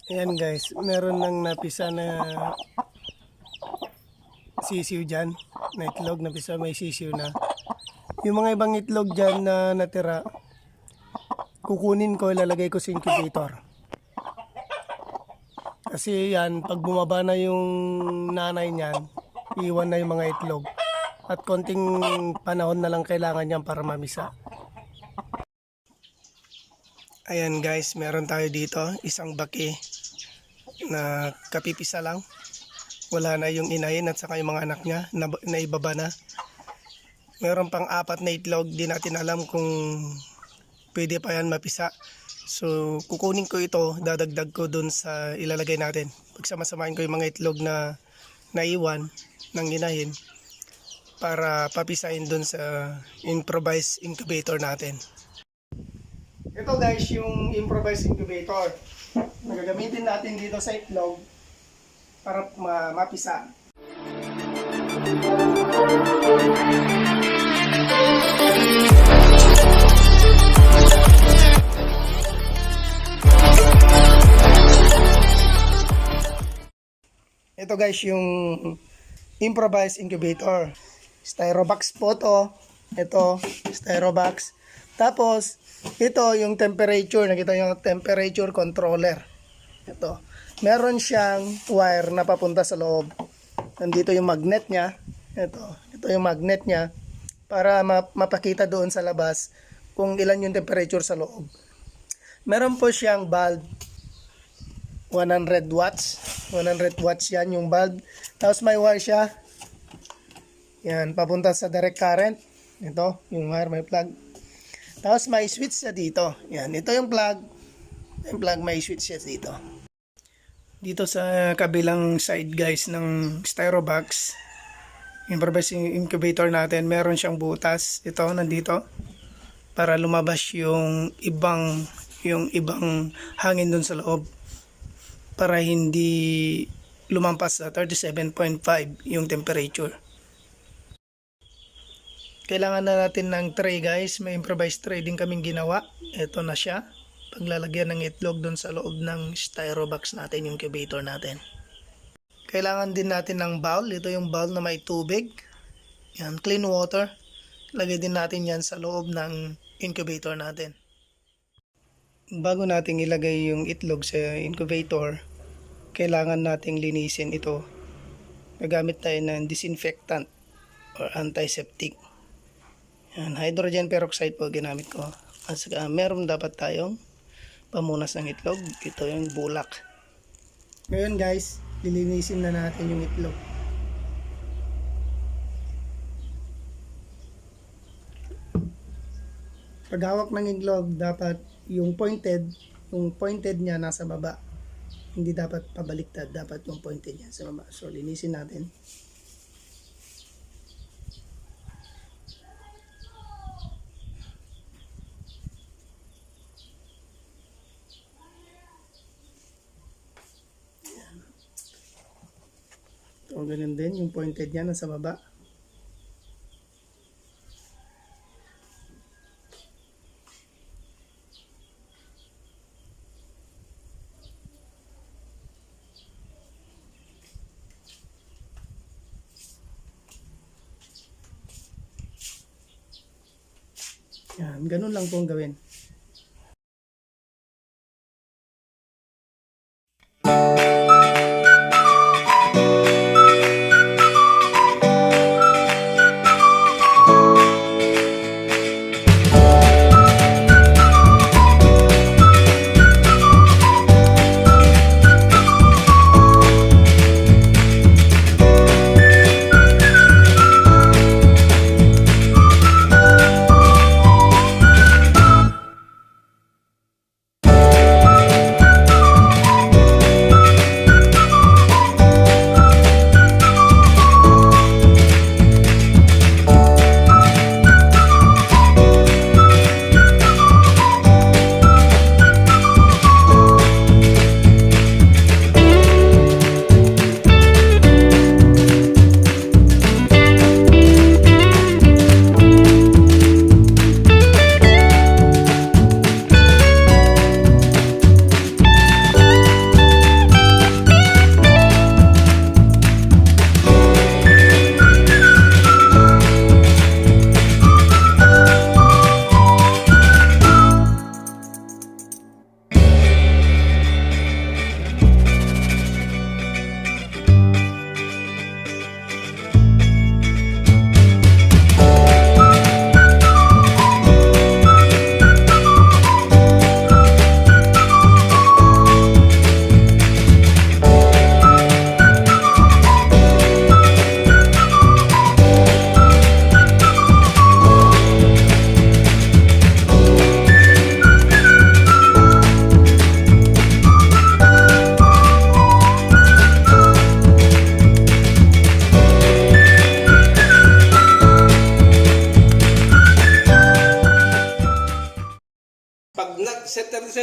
Ayan guys, meron nang napisa na sisiw dyan. Na itlog, napisa may sisiw na. Yung mga ibang itlog dyan na natira, kukunin ko, ilalagay ko sa incubator. Kasi yan, pag bumaba na yung nanay niyan, iwan na yung mga itlog. At konting panahon na lang kailangan niyan para mamisa. Ayan guys, meron tayo dito, isang baki na kapipisa lang. Wala na yung inahin at saka yung mga anak niya, naibaba na. Meron pang 4 na itlog, di natin alam kung pwede pa yan mapisa. So kukunin ko ito, dadagdag ko dun sa ilalagay natin. Pagsama-samahin ko yung mga itlog na naiwan ng inahin para papisahin dun sa improvised incubator natin. Ito guys yung improvised incubator na gagamitin natin dito sa itlog para mapisa. Ito guys yung improvised incubator. Styrobox po to. Ito, styrobox. Tapos, ito yung temperature. Nakita yung temperature controller. Ito. Meron siyang wire na papunta sa loob. Nandito yung magnet niya. Ito yung magnet niya. Para mapakita doon sa labas kung ilan yung temperature sa loob. Meron po siyang bulb. 100 watts. 100 watts yan yung bulb. Tapos may wire siya. Yan, papunta sa direct current. Ito, yung wire, may plug. Tapos may switch siya dito. Yan, ito yung plug. Yung plug, may switch siya dito. Dito sa kabilang side guys ng styrobox, improvised incubator natin, meron siyang butas. Ito, nandito. Para lumabas yung ibang hangin dun sa loob. Para hindi lumampas sa 37.5 yung temperature. Kailangan na natin ng tray guys. May improvised tray din kaming ginawa. Ito na siya. Paglalagyan ng itlog doon sa loob ng styrobox natin, yung incubator natin. Kailangan din natin ng bowl. Ito yung bowl na may tubig. Yan, clean water. Lagay din natin yan sa loob ng incubator natin. Bago natin ilagay yung itlog sa incubator, kailangan nating linisin ito. Gagamit tayo ng disinfectant or antiseptic. Yan, hydrogen peroxide po ginamit ko. At saka meron dapat tayong pamunas ng itlog. Ito yung bulak. Ngayon guys, lilinisin na natin yung itlog. Pag hawak ng itlog, dapat yung pointed niya nasa baba. Hindi dapat pabaliktad, dapat yung pointed niya sa baba. So linisin natin. So, ganun din, yung pointed niya nasa baba. Yan, ganun lang pong gawin.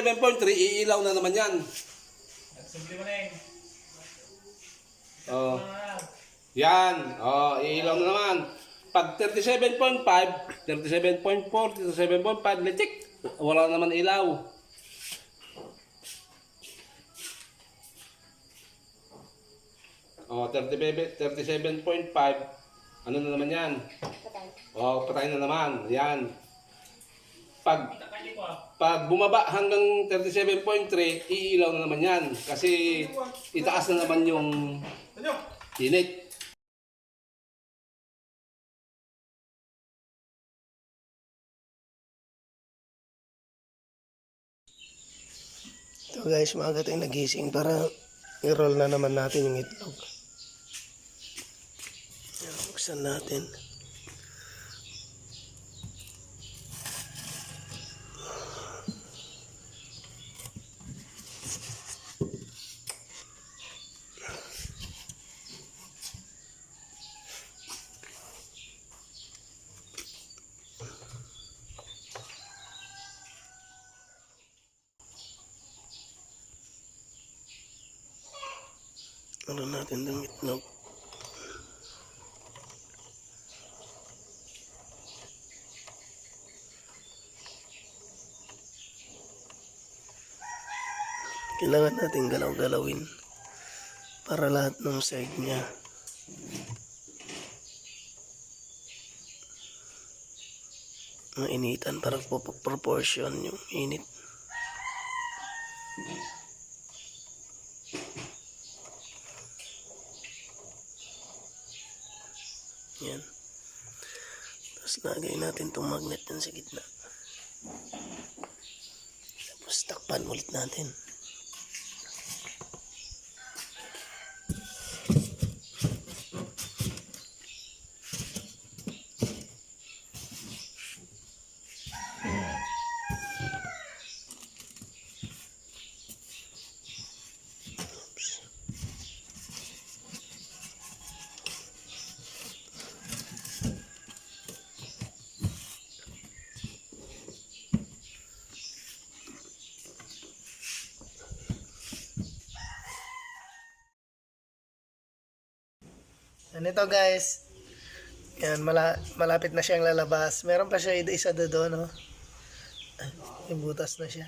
37.3, iilaw na naman yan. Simple mo na eh. Oh. Yan. Oh, iilaw na naman. Pag 37.5, 37.4, 37.5, letik. Wala naman ilaw. Oh, 37.5. Ano na naman yan? Oh, patay na naman. Yan. Pag bumaba hanggang 37.3, iilaw na naman yan. Kasi itaas na naman yung init. So guys, maaga tayong nagising para i-roll na naman natin yung itlog. Yan, buksan natin. Ano natin ng itlog. Kailangan natin galaw-galawin para lahat ng side niya mainitan para proportion yung init. Yan. Tapos lagay natin itong magnet dun sa gitna. Tapos takpan ulit natin. Ganito guys. Yan, malapit na siyang lalabas. Meron pa siya isa doon, no? Yung butas na siya.